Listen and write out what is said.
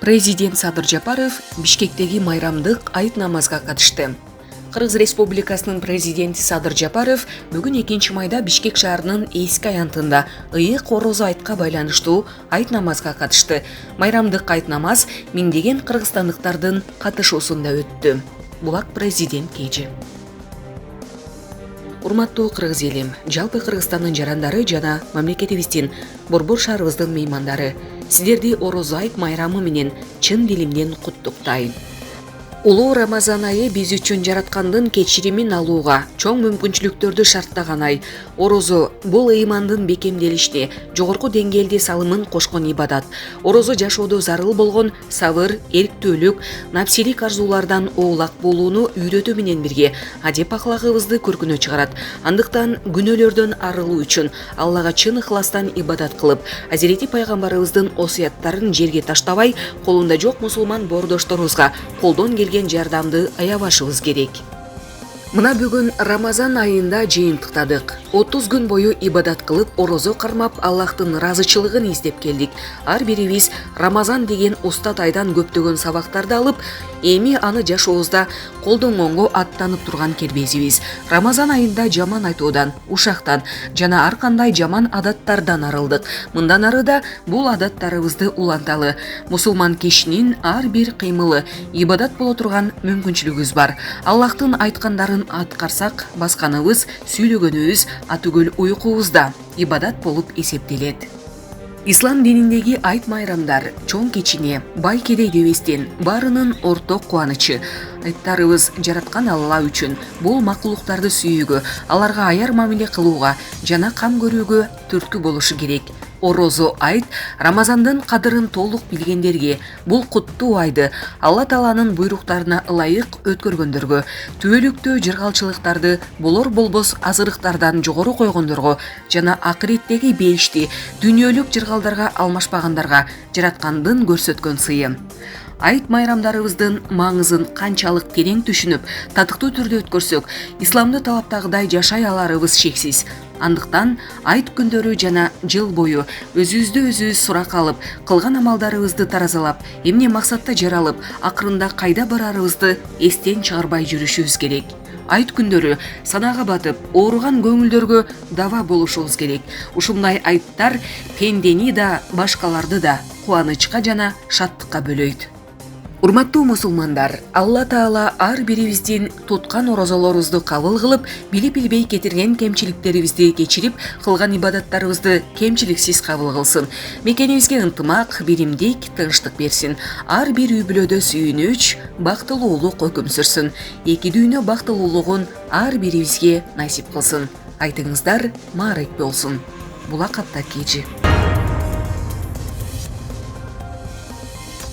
Президент Садыр Жапаров Бишкектеги майрамдык айт намазга катышты. Кыргыз Республикасынын президенти Садыр Жапаров бүгүн 2 майда Бишкек шаарынын эски аянтында ыйык орозо айтка байланыштуу айт намазга катышты. Майрамдык айт намаз миңдеген кыргызстандыктардын катышуусунда өттү. Булак президент кечи. Урматтуу кыргыз элим, жалпы Кыргызстандын жарандары жана мамлекетибиздин борбор шаарыбыздын меймандары, сиздерди орозо айт майрамы менен чын дилимден куттуктайм. Улуу Рамазан айы биз үчүн жараткандын кечиримин алууга чоң мүмкүнчүлүктөрдү шарттаган ай. Орозо бул ыймандын бекемделишине жогорку деңгээлде салымын кошкон ибадат. Орозо жашоодо зарыл болгон сабыр, эрктүүлүк, напсилик арзуулардан оолак болууну үйрөтүү менен бирге адеп аклагыбызды көркүнө чыгарат. Андыктан күнөөлөрдөн арылуу үчүн Аллага чын ыхластан ибадат кылып, Азирети пайгамбарыбыздын осуяттарын жерге таштабай, колунда жок мусулман боордошторубузга колдон келген жардамды аябашыбыз керек. Мына бүгүн Рамазан айында жыйынтыктадык. 30 күн бою ибадат кылып, орозо кармап, Аллахтын ыраазычылыгын издеп келдик. Ар бирибиз Рамазан деген устат айдан көптөгөн сабактарды алып, эми аны жашообузда колдонгонго аттанып турган кербезибиз. Рамазан айында жаман айтуудан, ушактан жана ар кандай жаман адаттардан арылдык. Мындан ары да бул адаттарыбызды уланталы. Мусулман кишинин ар бир кыймылы ибадат боло турган мүмкүнчүлүгүбүз бар. Аллахтын айткандарын аткарсак, басканыбыз, сүйлөгөнүбүз атүгөл уйкубузда ибадат болуп эсептелет. Ислам дининдеги айт майрамдар чоң кичине, бай кедей дебестен баарынын орток кубанычы. Айттарыбыз жараткан Алла үчүн, бул макулуктарды сүйүүгө, аларга аяр мамиле кылууга жана кам көрүүгө түрткү болушу керек. Орозо айт Рамазандын кадырын толук билгендерге, бул куттуу айды Алла Тааланын буйруктарына ылайык өткөргөндөргө, түбөлүктүү жыргалчылыктарды болор болбос азырыктардан жогору койгондорго жана акыреттеги бейишти дүйнөлүк жыргалдарга алмашпагандарга жараткандын көрсөткөн сыйы. Айт майрамдарыбыздын маңызын канчалык терең түшүнүп, татыктуу түрдө өткөрсөк, исламды талаптагыдай жашай аларыбыз шексиз. Андыктан айт күндөрү жана жыл бою өзүбүздү өзүбүз суракка алып, кылган амалдарыбызды таразалап, эмне максатта жаралып, акырында кайда барарыбызды эстен чыгарбай жүрүшүбүз керек. Айт күндөрү санага батып, ооруган көңүлдөргө дава болушубуз керек. Ушундай айттар пендени да, башкаларды да кубанычка жана шаттыкка бөлөйт. Урматтуу мусулмандар, Алла Таала ар бирибиздин туткан орозолорубузду кабыл кылып, билип-билбей кетирген кемчиликтерибизди кечирип, кылган ибадаттарыбызды кемчиликсиз кабыл кылсын. Мекенибизге ынтымак, биримдик, тынчтык берсин. Ар бир үй бүлөдө сүйүнүч, бактылуулук өкүм сүрсүн. Эки дүйнө бактылуулугун ар бирибизге насип кылсын. Айтыңыздар маарек болсун. Булак Аттакечи.